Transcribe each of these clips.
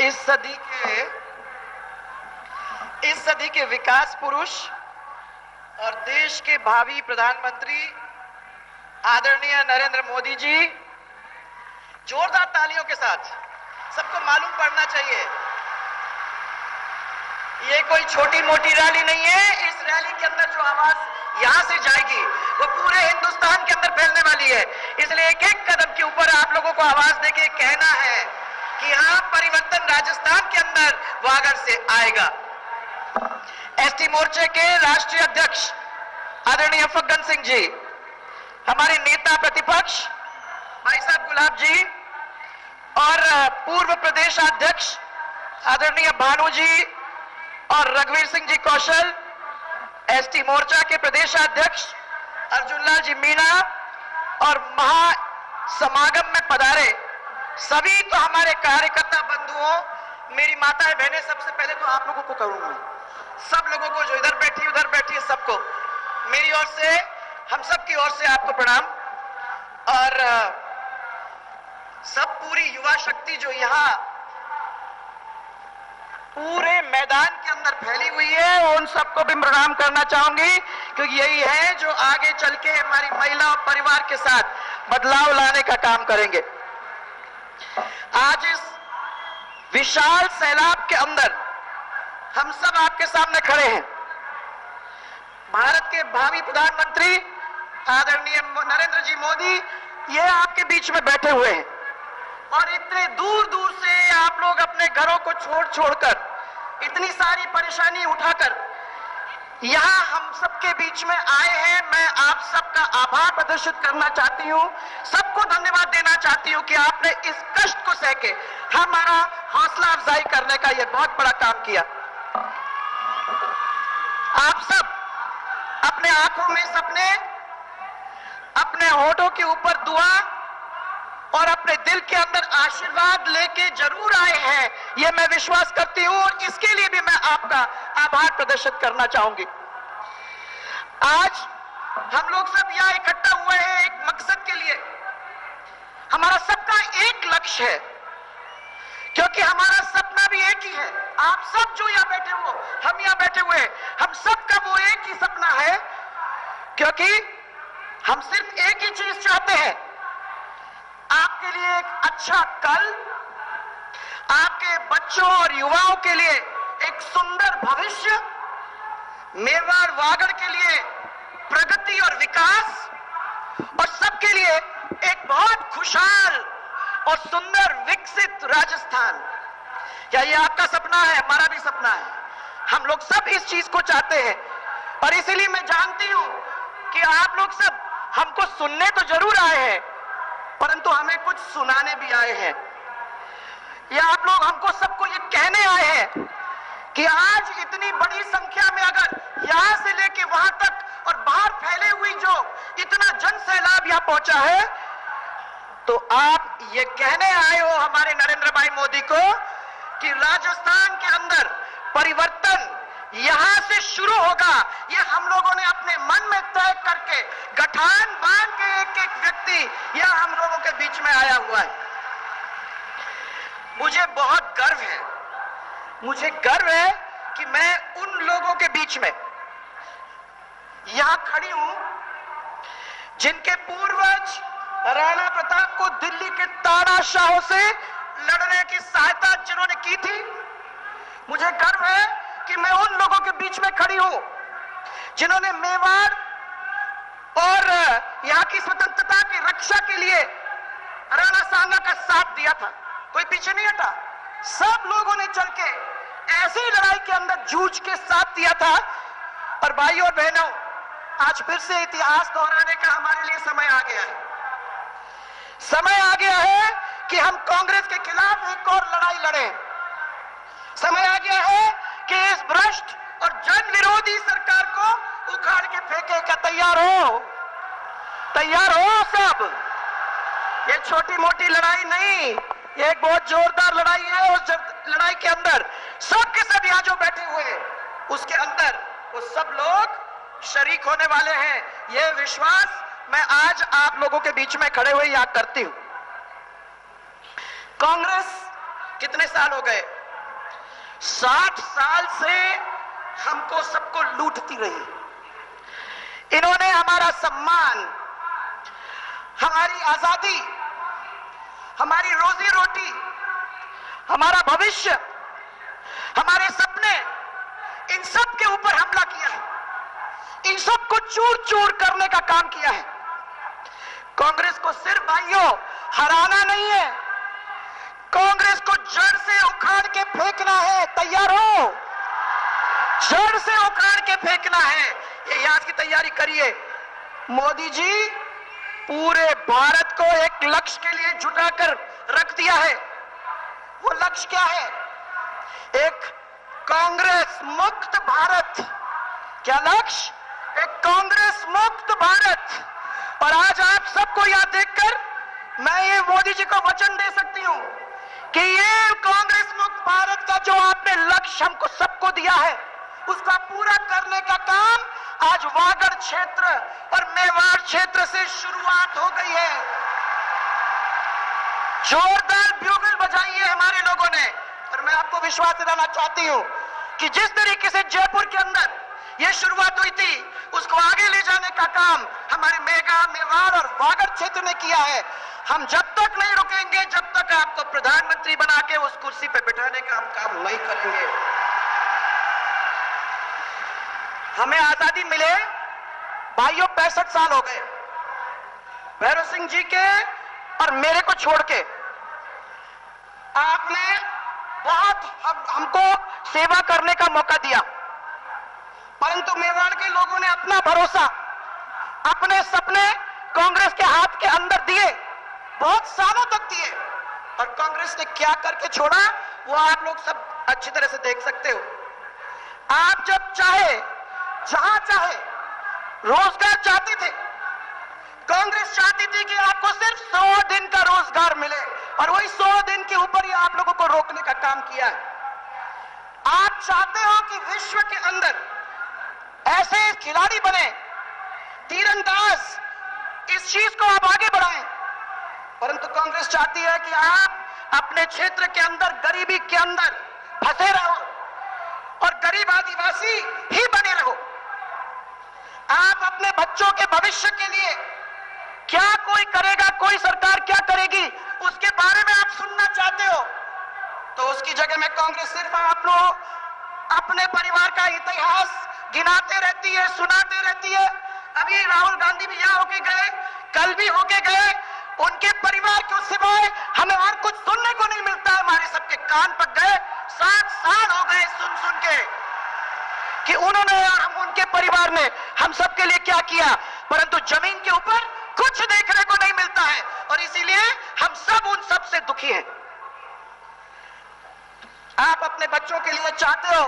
इस सदी के विकास पुरुष और देश के भावी प्रधानमंत्री आदरणीय नरेंद्र मोदी जी, जोरदार तालियों के साथ सबको मालूम पड़ना चाहिए, ये कोई छोटी मोटी रैली नहीं है। इस रैली के अंदर जो आवाज यहां से जाएगी वो पूरे हिंदुस्तान के अंदर फैलने वाली है। इसलिए एक एक कदम के ऊपर आप लोगों को आवाज देके कहना है कि हाँ, परिवर्तन राजस्थान के अंदर वागड़ से आएगा। एसटी मोर्चे के राष्ट्रीय अध्यक्ष आदरणीय फग्गन सिंह जी, हमारे नेता प्रतिपक्ष भाई साहब गुलाब जी और पूर्व प्रदेश अध्यक्ष आदरणीय भानु जी और रघुवीर सिंह जी कौशल, एसटी मोर्चा के प्रदेश अध्यक्ष अर्जुनलाल जी मीणा और महासमागम में पधारे सभी तो हमारे कार्यकर्ता बंधुओं, मेरी माताएं बहनें, सबसे पहले तो आप लोगों को कहूंगा, सब लोगों को जो इधर बैठी उधर बैठी, सबको मेरी ओर से, हम सब की ओर से आपको प्रणाम। और सब पूरी युवा शक्ति जो यहाँ पूरे मैदान के अंदर फैली हुई है, उन सबको भी प्रणाम करना चाहूंगी, क्योंकि यही है जो आगे चल के हमारी महिला और परिवार के साथ बदलाव लाने का काम करेंगे। आज इस विशाल सैलाब के अंदर हम सब आपके सामने खड़े हैं। भारत के भावी प्रधानमंत्री आदरणीय नरेंद्र जी मोदी ये आपके बीच में बैठे हुए हैं और इतने दूर दूर से आप लोग अपने घरों को छोड़कर इतनी सारी परेशानी उठाकर यहाँ हम सबके बीच में आए हैं। मैं आप सबका आभार प्रदर्शित करना चाहती हूँ, सबको धन्यवाद देना चाहती हूँ कि आपने इस कष्ट को सह के हमारा हौसला अफजाई करने का यह बहुत बड़ा काम किया। आप सब अपने आंखों में सपने, अपने होठों के ऊपर दुआ और अपने दिल के अंदर आशीर्वाद लेके जरूर आए हैं, ये मैं विश्वास करती हूं और इसके लिए भी मैं आपका आभार प्रदर्शित करना चाहूंगी। आज हम लोग सब यहाँ इकट्ठा हुए हैं एक मकसद के लिए। हमारा सबका एक लक्ष्य है, क्योंकि हमारा सपना भी एक ही है। आप सब जो यहाँ बैठे हो, हम यहाँ बैठे हुए हैं, हम सबका वो एक ही सपना है, क्योंकि हम सिर्फ एक ही चीज चाहते हैं, आपके लिए एक अच्छा कल, आपके बच्चों और युवाओं के लिए एक सुंदर भविष्य, मेवाड़ वागड़ के लिए प्रगति और विकास, और सबके लिए एक बहुत खुशहाल और सुंदर विकसित राजस्थान। क्या ये आपका सपना है? हमारा भी सपना है। हम लोग सब इस चीज को चाहते हैं और इसीलिए मैं जानती हूं कि आप लोग सब हमको सुनने तो जरूर आए हैं, परंतु हमें कुछ सुनाने भी आए हैं। या आप लोग हमको सबको ये कहने आए हैं कि आज इतनी बड़ी संख्या में अगर यहां से लेके वहां तक और बाहर फैले हुई जो इतना जन सैलाब यहां पहुंचा है, तो आप ये कहने आए हो हमारे नरेंद्र भाई मोदी को कि राजस्थान के अंदर परिवर्तन यहां से शुरू होगा। ये हम लोगों ने अपने मन में तय करके गठान बांध के एक एक व्यक्ति यह हम लोगों के बीच में आया हुआ है। मुझे बहुत गर्व है, मुझे गर्व है कि मैं उन लोगों के बीच में यहां खड़ी हूं जिनके पूर्वज राणा प्रताप को दिल्ली के तानाशाहों से लड़ने की सहायता जिन्होंने की थी। मुझे गर्व है कि मैं उन लोगों के बीच में खड़ी हूं जिन्होंने मेवाड़ और यहां की स्वतंत्रता की रक्षा के लिए राणा सांगा का साथ दिया था। कोई पीछे नहीं हटा, सब लोगों ने चल के ऐसी लड़ाई के अंदर जूझ के साथ दिया था। और भाइयों और बहनों, आज फिर से इतिहास दोहराने का हमारे लिए समय आ गया है। समय आ गया है कि हम कांग्रेस के खिलाफ एक और लड़ाई लड़ें। समय आ गया है कि इस भ्रष्ट और जन विरोधी सरकार को उखाड़ के फेंके। क्या तैयार हो? तैयार हो सब? ये छोटी मोटी लड़ाई नहीं, ये एक बहुत जोरदार लड़ाई है। उस लड़ाई के अंदर सब के सब यहाँ जो बैठे हुए हैं, उसके अंदर वो सब लोग शरीक होने वाले हैं। ये विश्वास मैं आज आप लोगों के बीच में खड़े हुए यहाँ करती हूं। कांग्रेस कितने साल हो गए? 60 साल से हमको सबको लूटती रही। इन्होंने हमारा सम्मान, हमारी आजादी, हमारी रोजी रोटी, हमारा भविष्य, हमारे सपने, इन सब के ऊपर हमला किया है। इन सब को चूर चूर करने का काम किया है। कांग्रेस को सिर्फ भाइयों हराना नहीं है, कांग्रेस को जड़ से उखाड़ के फेंकना है। तैयार हो? जड़ से उखाड़ के फेंकना है। ये याद की तैयारी करिए। मोदी जी पूरे भारत को एक लक्ष्य के लिए जुटाकर रख दिया है। वो लक्ष्य क्या है? एक कांग्रेस मुक्त भारत। क्या लक्ष्य? एक कांग्रेस मुक्त भारत। और आज आप सबको यह देखकर मैं ये मोदी जी को वचन दे सकती हूं कि ये कांग्रेस मुक्त भारत का जो आपने लक्ष्य हमको सबको दिया है, उसका पूरा करने का काम आज वागड़ क्षेत्र और मेवाड़ क्षेत्र से शुरुआत हो गई है। जोरदार ब्यूगल बजाई है हमारे लोगों ने। और मैं आपको विश्वास दिलाना चाहती हूं कि जिस तरीके से जयपुर के अंदर यह शुरुआत हुई थी, उसको आगे ले जाने का काम हमारे मेघा, मेवाड़ और वागड़ क्षेत्र ने किया है। हम जब तक नहीं रुकेंगे, जब तक आपको प्रधानमंत्री बना के उस कुर्सी पे बिठाने का हम काम नहीं करेंगे। हमें आजादी मिले भाइयों 65 साल हो गए। भैरव सिंह जी के और मेरे को छोड़ के आपने बहुत हमको सेवा करने का मौका दिया, परंतु मेवाड़ के लोगों ने अपना भरोसा, अपने सपने कांग्रेस के हाथ के अंदर दिए, बहुत सालों तक दिए। और कांग्रेस ने क्या करके छोड़ा वो आप लोग सब अच्छी तरह से देख सकते हो। आप जब चाहे, जहां चाहे रोजगार चाहते थे, कांग्रेस चाहती थी कि आपको सिर्फ 100 दिन का रोजगार मिले, और वही 100 दिन के ऊपर ही आप लोगों को रोकने का काम किया है। आप चाहते हो कि विश्व के अंदर ऐसे खिलाड़ी बने, तीरंदाज, इस चीज को आप आगे बढ़ाएं, परंतु कांग्रेस चाहती है कि आप अपने क्षेत्र के अंदर गरीबी के अंदर फंसे रहो और गरीब आदिवासी ही बने रहो। आप अपने बच्चों के भविष्य के लिए क्या कोई करेगा, कोई सरकार क्या करेगी, उसके बारे में आप सुनना चाहते हो, तो उसकी जगह में कांग्रेस सिर्फ आप लोग अपने परिवार का इतिहास गिनाते रहती है, सुनाते रहती है। अभी राहुल गांधी भी यहां होके गए, कल भी होके गए, उनके परिवार को सिवाय हमें और कुछ सुनने को नहीं मिलता। हमारे सबके कान पक गए। 7 साल हो गए सुन सुन के कि उन्होंने, हम उनके परिवार ने हम सबके लिए क्या किया, परंतु जमीन के ऊपर कुछ देखने को नहीं मिलता है। और इसीलिए हम सब उन सब से दुखी हैं। आप अपने बच्चों के लिए चाहते हो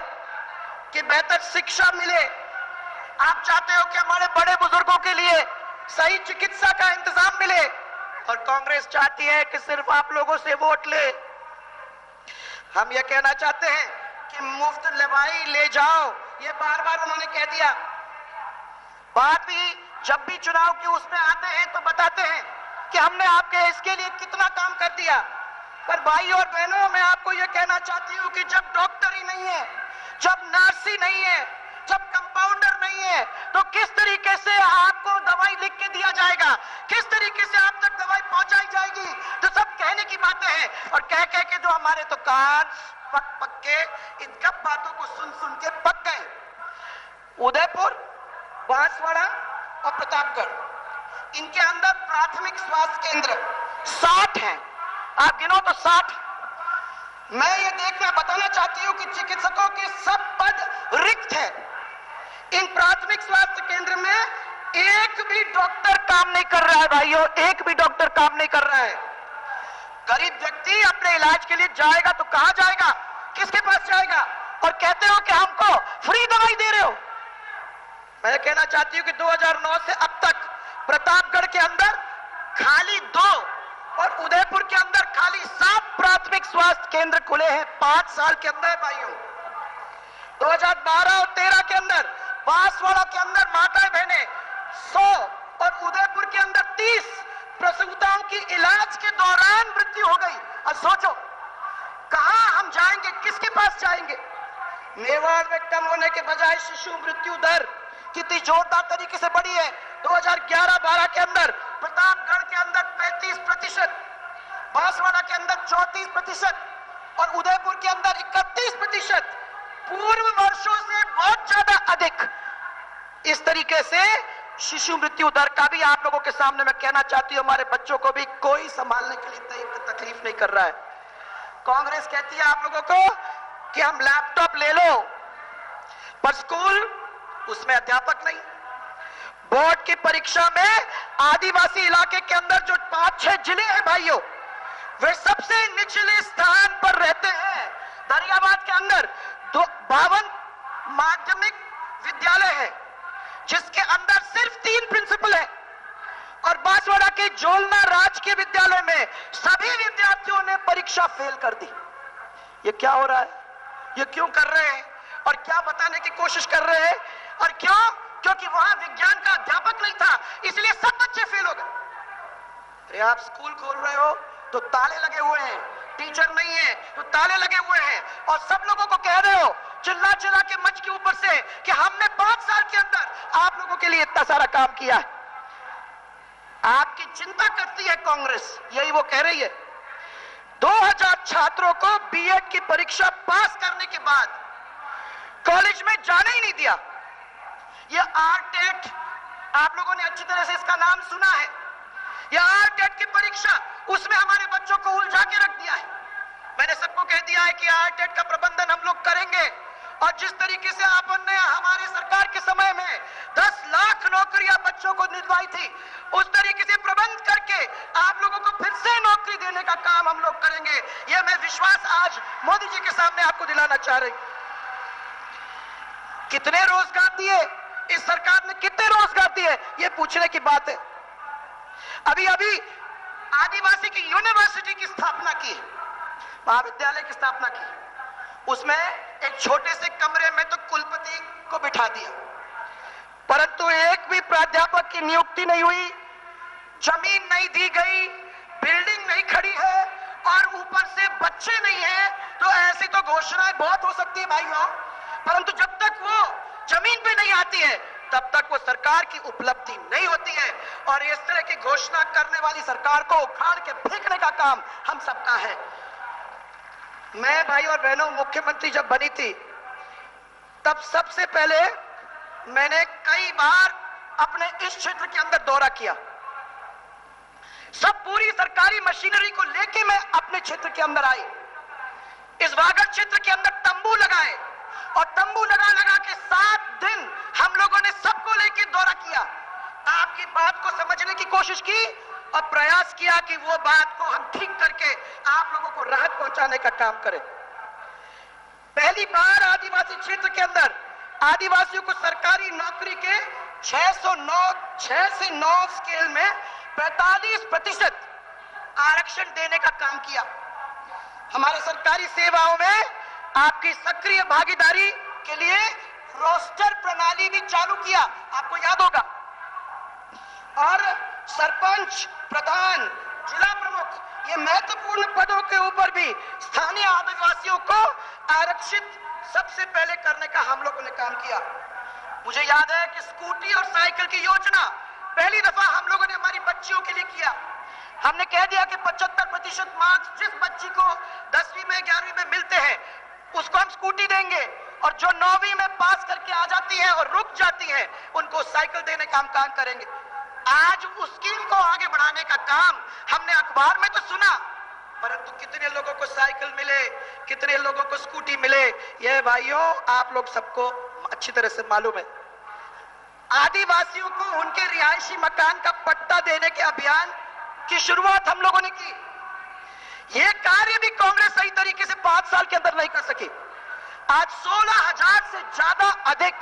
कि बेहतर शिक्षा मिले, आप चाहते हो कि हमारे बड़े बुजुर्गों के लिए सही चिकित्सा का इंतजाम मिले, और कांग्रेस चाहती है कि सिर्फ आप लोगों से वोट ले। हम ये कहना चाहते हैं कि मुफ्त दवाई ले जाओ, ये बार बार उन्होंने कह दिया। बात भी जब भी चुनाव के उसमें आते हैं तो बताते हैं कि हमने आपके इसके लिए कितना काम कर दिया। पर भाई और बहनों, मैं आपको यह कहना चाहती हूं कि जब डॉक्टर ही नहीं है, जब नर्स ही नहीं है, जब कंपाउंडर नहीं है, तो किस तरीके से आपको दवाई लिख के दिया जाएगा, किस तरीके से आप तक दवाई पहुंचाई जाएगी। तो सब कहने की बातें हैं, और कह कह के जो हमारे तो कान पक पक के इन कब बातों को सुन सुन के पक गए। उदयपुर, बांसवाड़ा और प्रतापगढ़, इनके अंदर प्राथमिक स्वास्थ्य केंद्र 60 हैं। आप गिनो तो 60। मैं ये देखना बताना चाहती हूं कि चिकित्सकों के सब पद रिक्त हैं। इन प्राथमिक स्वास्थ्य केंद्र में एक भी डॉक्टर काम नहीं कर रहा है भाइयों, एक भी डॉक्टर काम नहीं कर रहा है। गरीब व्यक्ति अपने इलाज के लिए जाएगा तो कहां जाएगा, किसके पास जाएगा, और कहते हो कि हमको फ्री दवाई दे रहे हो। मैं कहना चाहती हूं कि 2009 से अब तक प्रतापगढ़ के अंदर खाली 2 और उदयपुर के अंदर खाली 7 प्राथमिक स्वास्थ्य केंद्र खुले हैं 5 साल के अंदर भाइयों। 2012 और 13 के अंदर बांसवाड़ा के अंदर माताएं बहनें 100 और उदयपुर के अंदर 30 प्रसूताओं की इलाज के दौरान मृत्यु हो गई। अब सोचो कहां हम जाएंगे, किसके पास जाएंगे। मेवाड़ में कम होने के बजाय शिशु मृत्यु दर कितनी जोरदार तरीके से बढ़ी है। 2011-12 के अंदर प्रतापगढ़ के अंदर 35%, बांसवाड़ा के अंदर 34% और उदयपुर के अंदर 31%, पूर्व वर्षों से बहुत ज्यादा अधिक। इस तरीके से शिशु मृत्यु दर का भी आप लोगों के सामने मैं कहना चाहती हूं, हमारे बच्चों को भी कोई संभालने के लिए तकलीफ नहीं कर रहा है। कांग्रेस कहती है आप लोगों को कि हम लैपटॉप ले लो, पर स्कूल उसमें अध्यापक नहीं। बोर्ड की परीक्षा में आदिवासी इलाके के अंदर जो 5-6 जिले हैं भाइयों, वे सबसे निचले स्थान पर रहते हैं। दरियाबाद के अंदर 52 माध्यमिक विद्यालय है, जिसके अंदर सिर्फ 3 प्रिंसिपल है, और बांसवाड़ा के जोलना राजकीय विद्यालय में सभी विद्यार्थियों ने परीक्षा फेल कर दी। ये क्या हो रहा है? ये क्यों कर रहे हैं और क्या बताने की कोशिश कर रहे हैं? और क्यों? क्योंकि वहां विज्ञान का अध्यापक नहीं था, इसलिए सब बच्चे फेल हो गए। अरे आप स्कूल खोल रहे हो तो ताले लगे हुए हैं, टीचर नहीं है तो ताले लगे हुए हैं, और सब लोगों को कह रहे हो चिल्ला चिल्ला के मंच के ऊपर से कि हमने 5 साल के अंदर आप लोगों के लिए इतना सारा काम किया है। आपकी चिंता करती है कांग्रेस, यही वो कह रही है। 2000 छात्रों को बीएड की परीक्षा पास करने के बाद कॉलेज में जाने ही नहीं दिया। यह आरटेट, आप लोगों ने अच्छी तरह से इसका नाम सुना है। यह आरटेट की परीक्षा, उसमें हमारे बच्चों को उलझा के रख दिया है। मैंने सबको कह दिया है कि आरटेट का प्रबंधन हम लोग करेंगे, और जिस तरीके से आपने हमारे सरकार के समय में 10 लाख नौकरियां बच्चों को दिलवाई थी, उस तरीके से प्रबंध करके आप लोगों को फिर से नौकरी देने का काम हम लोग करेंगे। यह मैं विश्वास आज मोदी जी के सामने आपको दिलाना चाह रही। कितने रोजगार दिए इस सरकार ने, कितने रोजगार दिए, यह पूछने की बात है। अभी अभी आदिवासी की यूनिवर्सिटी की स्थापना की, महाविद्यालय की स्थापना की, उसमें एक छोटे से कमरे में तो कुलपति को बिठा दिया, परंतु एक भी प्राध्यापक की नियुक्ति नहीं हुई, जमीन नहीं दी गई, बिल्डिंग नहीं खड़ी है, और ऊपर से बच्चे नहीं है। तो ऐसी तो घोषणाएं बहुत हो सकती है भाइयों, परंतु जब तक वो जमीन पे नहीं आती है तब तक वो सरकार की उपलब्धि नहीं होती है। और इस तरह की घोषणा करने वाली सरकार को उखाड़ के फेंकने का काम हम सबका है। मैं भाई और बहनों, मुख्यमंत्री जब बनी थी तब सबसे पहले मैंने कई बार अपने इस क्षेत्र के अंदर दौरा किया। सब पूरी सरकारी मशीनरी को लेके मैं अपने क्षेत्र के अंदर आई। इस वागड़ क्षेत्र के अंदर तंबू लगाए, और तंबू लगा के 7 दिन हम लोगों ने सबको लेके दौरा किया, आपकी बात को समझने की कोशिश की और प्रयास किया कि वो बात को हम ठीक करके आप लोगों को राहत पहुंचाने का काम करें। पहली बार आदिवासी क्षेत्र के अंदर आदिवासियों को सरकारी नौकरी के 6 से 9 स्केल में 45% आरक्षण देने का काम किया। हमारे सरकारी सेवाओं में आपकी सक्रिय भागीदारी के लिए रोस्टर प्रणाली भी चालू किया, आपको याद होगा। और सरपंच, प्रधान, जिला प्रमुख, ये महत्वपूर्ण पदों के ऊपर भी स्थानीय आदिवासियों को आरक्षित सबसे पहले करने का हम लोगों ने काम किया। मुझे याद है कि स्कूटी और साइकिल की योजना पहली दफा हम लोगों ने हमारी बच्चियों के लिए किया। हमने कह दिया कि 75% मार्क्स जिस बच्ची को 10वीं में 11वीं में मिलते हैं उसको हम स्कूटी देंगे, और जो 9वीं में पास करके आ जाती है और रुक जाती है उनको साइकिल देने का हम काम करेंगे। आज उस स्कीम को आगे बढ़ाने का काम हमने अखबार में तो सुना, परंतु कितने लोगों को साइकिल मिले, कितने लोगों को स्कूटी मिले, यह भाइयों आप लोग सबको अच्छी तरह से मालूम है। आदिवासियों को उनके रिहायशी मकान का पट्टा देने के अभियान की शुरुआत हम लोगों ने की। यह कार्य भी कांग्रेस सही तरीके से 5 साल के अंदर नहीं कर सकी। आज 16,000 से ज्यादा अधिक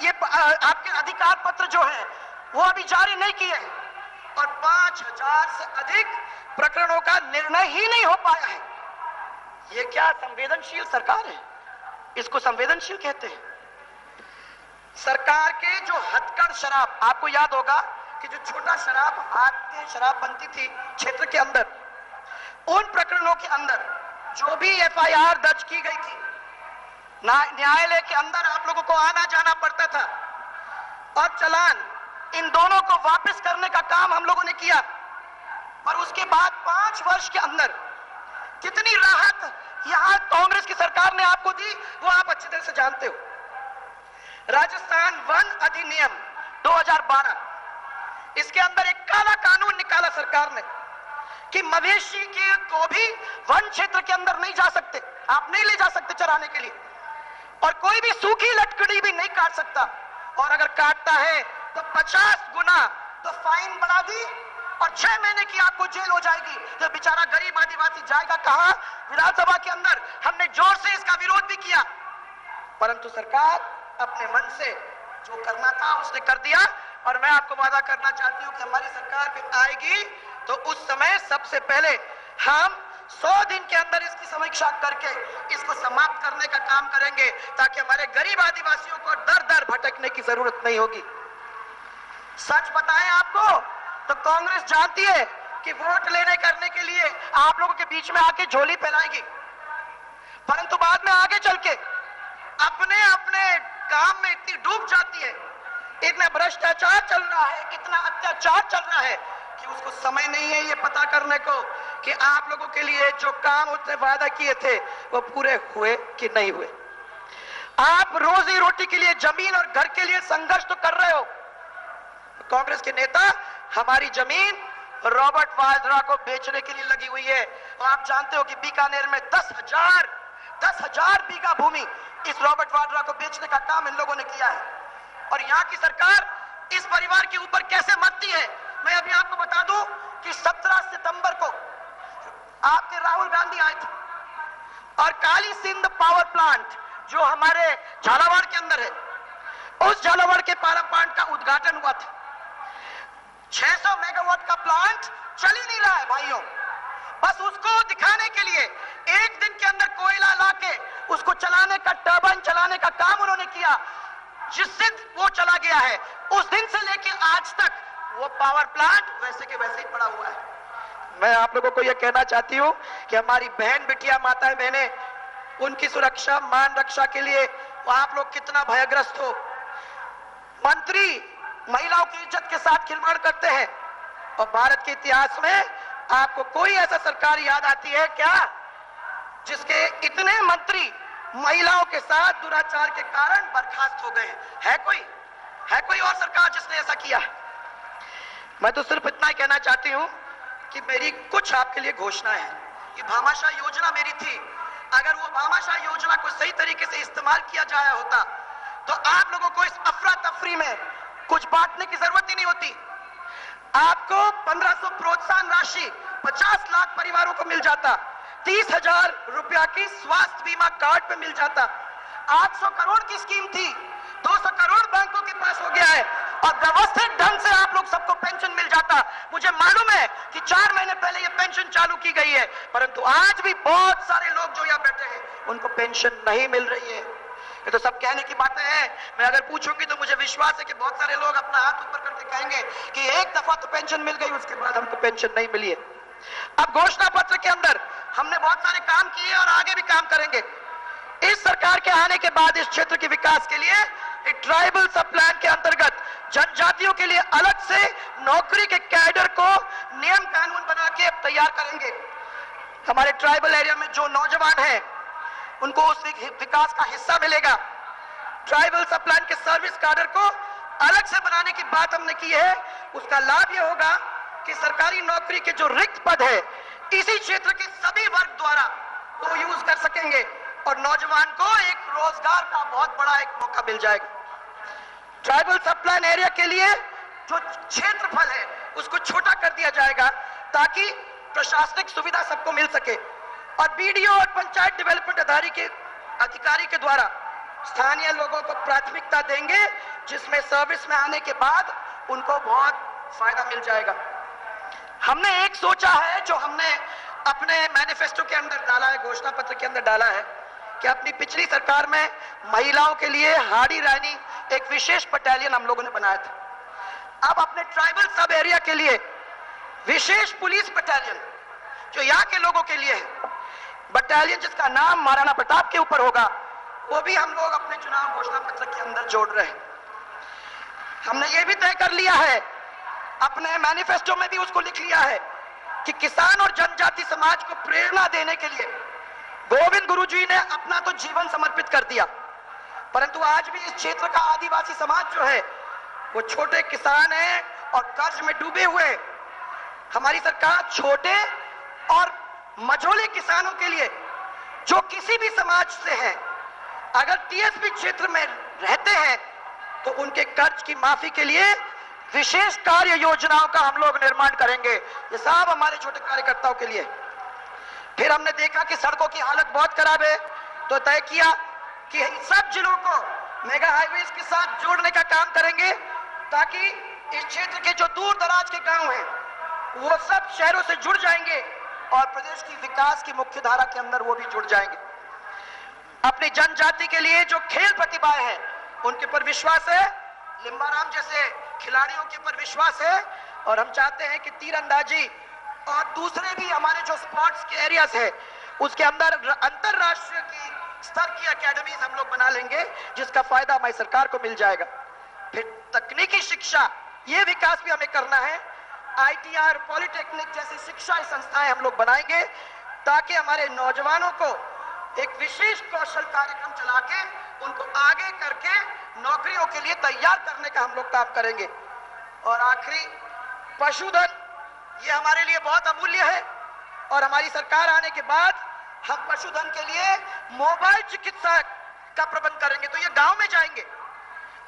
ये आपके अधिकार पत्र जो है वो अभी जारी नहीं किए, और 5,000 से अधिक प्रकरणों का निर्णय ही नहीं हो पाया है। ये क्या संवेदनशील सरकार है? इसको संवेदनशील कहते हैं। सरकार के जो हथकड़ शराब, आपको याद होगा कि जो छोटा शराब, हाथ के शराब बनती थी क्षेत्र के अंदर, उन प्रकरणों के अंदर जो भी एफआईआर दर्ज की गई थी न्यायालय के अंदर आप लोगों को आना जाना पड़ता था और चालान इन दोनों को वापस करने का काम हम लोगों ने किया। और उसके बाद 5 वर्ष के अंदर कितनी राहत यहां कांग्रेस की सरकार ने आपको दी वो आप अच्छी तरह से जानते हो। राजस्थान वन अधिनियम 2012, इसके अंदर एक काला कानून निकाला सरकार ने कि मवेशी के को भी वन क्षेत्र के अंदर नहीं जा सकते, आप नहीं ले जा सकते चराने के लिए, और कोई भी सूखी लकड़ी भी नहीं काट सकता, और अगर काटता है तो 50 गुना तो फाइन बढ़ा दी और 6 महीने की आपको जेल हो जाएगी। तो बेचारा गरीब आदिवासी जाएगा कहां? विधानसभा के अंदर हमने जोर से इसका विरोध भी किया, परंतु सरकार अपने मन से जो करना था उसने कर दिया। और मैं आपको वादा करना चाहती हूं कि हमारी सरकार भी आएगी तो उस समय सबसे पहले हम 100 दिन के अंदर इसकी समीक्षा करके इसको समाप्त करने का काम करेंगे, ताकि हमारे गरीब आदिवासियों को दर दर भटकने की जरूरत नहीं होगी। सच बताएं आपको तो कांग्रेस जानती है कि वोट लेने करने के लिए आप लोगों के बीच में आके झोली फैलाएगी, परंतु बाद में आगे चल के अपने अपने काम में इतनी डूब जाती है, इतना भ्रष्टाचार चल रहा है, इतना अत्याचार चल रहा है कि उसको समय नहीं है ये पता करने को कि आप लोगों के लिए जो काम उसने वादा किए थे वो पूरे हुए कि नहीं हुए। आप रोजी रोटी के लिए, जमीन और घर के लिए संघर्ष तो कर रहे हो। कांग्रेस के नेता हमारी जमीन रॉबर्ट वाड्रा को बेचने के लिए लगी हुई है, और आप जानते हो कि बीकानेर में 10,000 बीघा भूमि इस रॉबर्ट वाड्रा को बेचने का काम इन लोगों ने किया है। और यहाँ की सरकार इस परिवार के ऊपर कैसे मरती है, मैं अभी आपको बता दूं कि 17 सितंबर को आपके राहुल गांधी आए थे और काली सिंध पावर प्लांट जो हमारे झालावाड़ के अंदर है, उस झालावाड़ के पावर प्लांट का उद्घाटन हुआ था। 600 मेगावाट का प्लांट चल ही नहीं रहा है भाइयों, बस उसको दिखाने के लिए एक दिन के अंदर कोयला लाके उसको चलाने का, टर्बाइन चलाने का काम उन्होंने किया। जिस दिन वो चला गया है उस दिन से लेके आज तक वो पावर प्लांट वैसे के वैसे ही पड़ा हुआ है। मैं आप लोगों को यह कहना चाहती हूं कि हमारी बहन बिटिया, माताएं बहनें, उनकी सुरक्षा, मान रक्षा के लिए आप लोग कितना भयग्रस्त हो। मंत्री महिलाओं की इज्जत के साथ खिलवाड़ करते हैं, और भारत के इतिहास में आपको कोई ऐसा सरकार याद आती है क्या जिसके इतने मंत्री महिलाओं के साथ दुराचार के कारण बर्खास्त हो गए? है कोई और सरकार जिसने ऐसा किया? मैं तो सिर्फ इतना ही कहना चाहती हूं कि मेरी कुछ आपके लिए घोषणा है। ये भामाशाह योजना मेरी थी, अगर वो भामाशाह योजना को सही तरीके से इस्तेमाल किया जाया होता तो आप लोगों को इस अफरा तफरी में कुछ बांटने की जरूरत ही नहीं होती। आपको 1500 प्रोत्साहन राशि 50 लाख परिवारों को मिल जाता, 30,000 रुपया की स्वास्थ्य बीमा कार्ड पे मिल जाता, 800 करोड़ की स्कीम थी, 200 करोड़ बैंकों के पास हो गया है, और व्यवस्थित ढंग से आप लोग सबको पेंशन मिल जाता। मुझे मालूम है कि 4 महीने पहले ये पेंशन चालू की गई है, परंतु आज भी बहुत सारे लोग जो यहाँ बैठे हैं उनको पेंशन नहीं मिल रही है। ये तो सब कहने की बातें हैं, मैं अगर पूछूंगी तो मुझे विश्वास है कि बहुत सारे लोग अपना हाथ ऊपर करके कहेंगे कि एक दफा तो पेंशन मिल गई, उसके बाद हमको पेंशन नहीं मिली है। अब घोषणा पत्र के अंदर हमने बहुत सारे काम किए और आगे भी काम करेंगे। इस सरकार के आने के बाद इस क्षेत्र के विकास के लिए एक ट्राइबल सब प्लान के अंतर्गत जनजातियों के लिए अलग से नौकरी के कैडर को नियम कानून बना के तैयार करेंगे। हमारे ट्राइबल एरिया में जो नौजवान हैं उनको उस विकास का हिस्सा मिलेगा। ट्राइबल सब प्लान के सर्विस कैडर को अलग से बनाने की बात हमने की है। उसका लाभ यह होगा कि सरकारी नौकरी के जो रिक्त पद है इसी क्षेत्र के सभी वर्ग द्वारा वो यूज कर सकेंगे, और नौजवान को एक रोजगार का बहुत बड़ा एक मौका मिल जाएगा। ट्राइबल सब प्लान एरिया के लिए जो क्षेत्रफल है उसको छोटा कर दिया जाएगा ताकि प्रशासनिक सुविधा सबको मिल सके, और बीडीओ और पंचायत डेवलपमेंट अधिकारी के द्वारा स्थानीय लोगों को प्राथमिकता देंगे, जिसमें सर्विस में आने के बाद उनको बहुत फायदा मिल जाएगा। हमने एक सोचा है जो हमने अपने मैनिफेस्टो के अंदर डाला है, घोषणा पत्र के अंदर डाला है, कि अपनी पिछली सरकार में महिलाओं के लिए हाड़ी रानी एक विशेष बटालियन हम लोगों ने बनाया था। अब अपने ट्राइबल सब एरिया के लिए विशेष पुलिस बटालियन जो यहाँ के लोगों के लिए है, बटालियन जिसका नाम महाराणा प्रताप के ऊपर होगा, वो भी हम लोग अपने चुनाव घोषणा पत्र के अंदर जोड़ रहे हैं। हमने ये भी तय कर लिया है, अपने मैनिफेस्टो में भी उसको लिख लिया है कि किसान और जनजाति समाज को प्रेरणा देने के लिए गोविंद गुरु जी ने अपना तो जीवन समर्पित कर दिया, परंतु आज भी इस क्षेत्र का आदिवासी समाज जो है वो छोटे किसान है और कर्ज में डूबे हुए। हमारी सरकार छोटे और मझोले किसानों के लिए जो किसी भी समाज से है, अगर टीएसपी क्षेत्र में रहते हैं तो उनके कर्ज की माफी के लिए विशेष कार्य योजनाओं का हम लोग निर्माण करेंगे। ये सब हमारे छोटे कार्यकर्ताओं के लिए। फिर हमने देखा कि सड़कों की हालत बहुत खराब है, तो तय किया कि सब जिलों को मेगा हाईवेज के साथ जोड़ने का काम करेंगे, ताकि इस क्षेत्र के जो दूर दराज के गांव हैं वो सब शहरों से जुड़ जाएंगे और प्रदेश की विकास की मुख्य धारा के अंदर वो भी जुड़ जाएंगे। अपनी जनजाति के लिए जो खेल प्रतिभाएं हैं उनके पर विश्वास है, लिम्बाराम जैसे खिलाड़ियों के ऊपर विश्वास है, और हम चाहते हैं कि तीरंदाजी और दूसरे भी हमारे जो स्पोर्ट्स के एरियाज है उसके अंदर अंतरराष्ट्रीय की स्तर की एकेडमीज हम लोग बना लेंगे, जिसका फायदा हमारी सरकार को मिल जाएगा। फिर तकनीकी शिक्षा, ये विकास भी हमें करना है। आईटीआर, पॉलिटेक्निक जैसी शिक्षा संस्थाएं हम लोग बनाएंगे, ताकि हमारे नौजवानों को एक विशेष कौशल कार्यक्रम चला के उनको आगे करके नौकरियों के लिए तैयार करने का हम लोग काम करेंगे। और आखिरी, पशुधन, ये हमारे लिए बहुत अमूल्य है, और हमारी सरकार आने के बाद हम पशुधन के लिए मोबाइल चिकित्सा का प्रबंध करेंगे। तो ये गांव में जाएंगे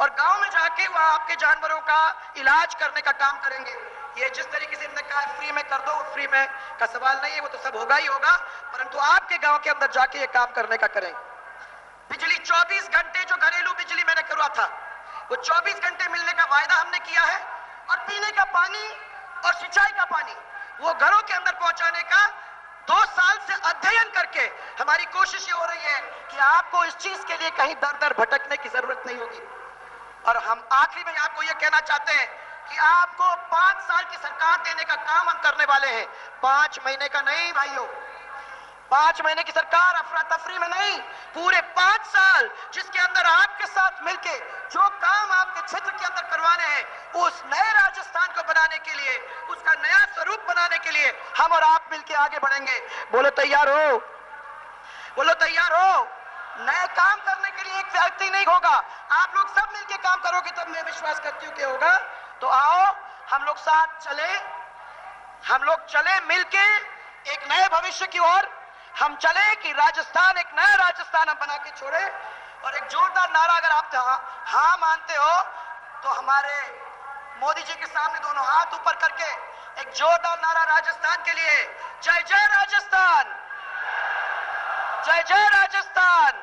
और गांव में जाके वहां आपके जानवरों का इलाज करने का काम करेंगे। ये जिस तरीके से इन्होंने कहा फ्री में कर दो, फ्री में का सवाल नहीं है, वो तो सब होगा ही होगा, परंतु आपके गांव के अंदर जाके ये काम करने का करेंगे। बिजली 24 घंटे, जो घरेलू बिजली मैंने करवा था वो 24 घंटे मिलने का वायदा हमने किया है, और पीने का पानी और सिंचाई का पानी वो घरों के अंदर पहुंचाने का 2 साल से अध्ययन करके हमारी कोशिश ये हो रही है कि आपको इस चीज के लिए कहीं दर दर भटकने की जरूरत नहीं होगी। और हम आखिरी में आपको ये कहना चाहते हैं कि आपको 5 साल की सरकार देने का काम हम करने वाले हैं, 5 महीने का नहीं भाइयों, 5 महीने की सरकार अफरा तफरी में नहीं, पूरे 5 साल जिसके अंदर आपके साथ मिलके जो काम आपके क्षेत्र के अंदर करवाने हैं, उस नए राजस्थान को बनाने के लिए, उसका नया स्वरूप बनाने के लिए हम और आप मिलके आगे बढ़ेंगे। बोलो तैयार हो? बोलो तैयार हो? नए काम करने के लिए एक व्यक्ति नहीं होगा, आप लोग सब मिलके काम करोगे तब मैं विश्वास करती हूँ कि होगा। तो आओ हम लोग साथ चले, हम लोग चले मिलके एक नए भविष्य की ओर हम चले, कि राजस्थान एक नया राजस्थान हम बना के छोड़े। और एक जोरदार नारा अगर आप हाँ मानते हो तो हमारे मोदी जी के सामने दोनों हाथ ऊपर करके एक जोरदार नारा राजस्थान के लिए, जय जय राजस्थान, जय जय राजस्थान।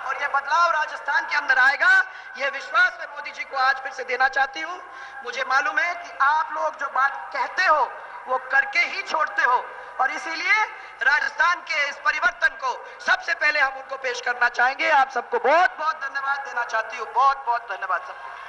और ये बदलाव राजस्थान के अंदर आएगा, ये विश्वास मैं मोदी जी को आज फिर से देना चाहती हूँ। मुझे मालूम है कि आप लोग जो बात कहते हो वो करके ही छोड़ते हो, और इसीलिए राजस्थान के इस परिवर्तन को सबसे पहले हम उनको पेश करना चाहेंगे। आप सबको बहुत बहुत धन्यवाद देना चाहती हूँ। बहुत बहुत धन्यवाद सबको।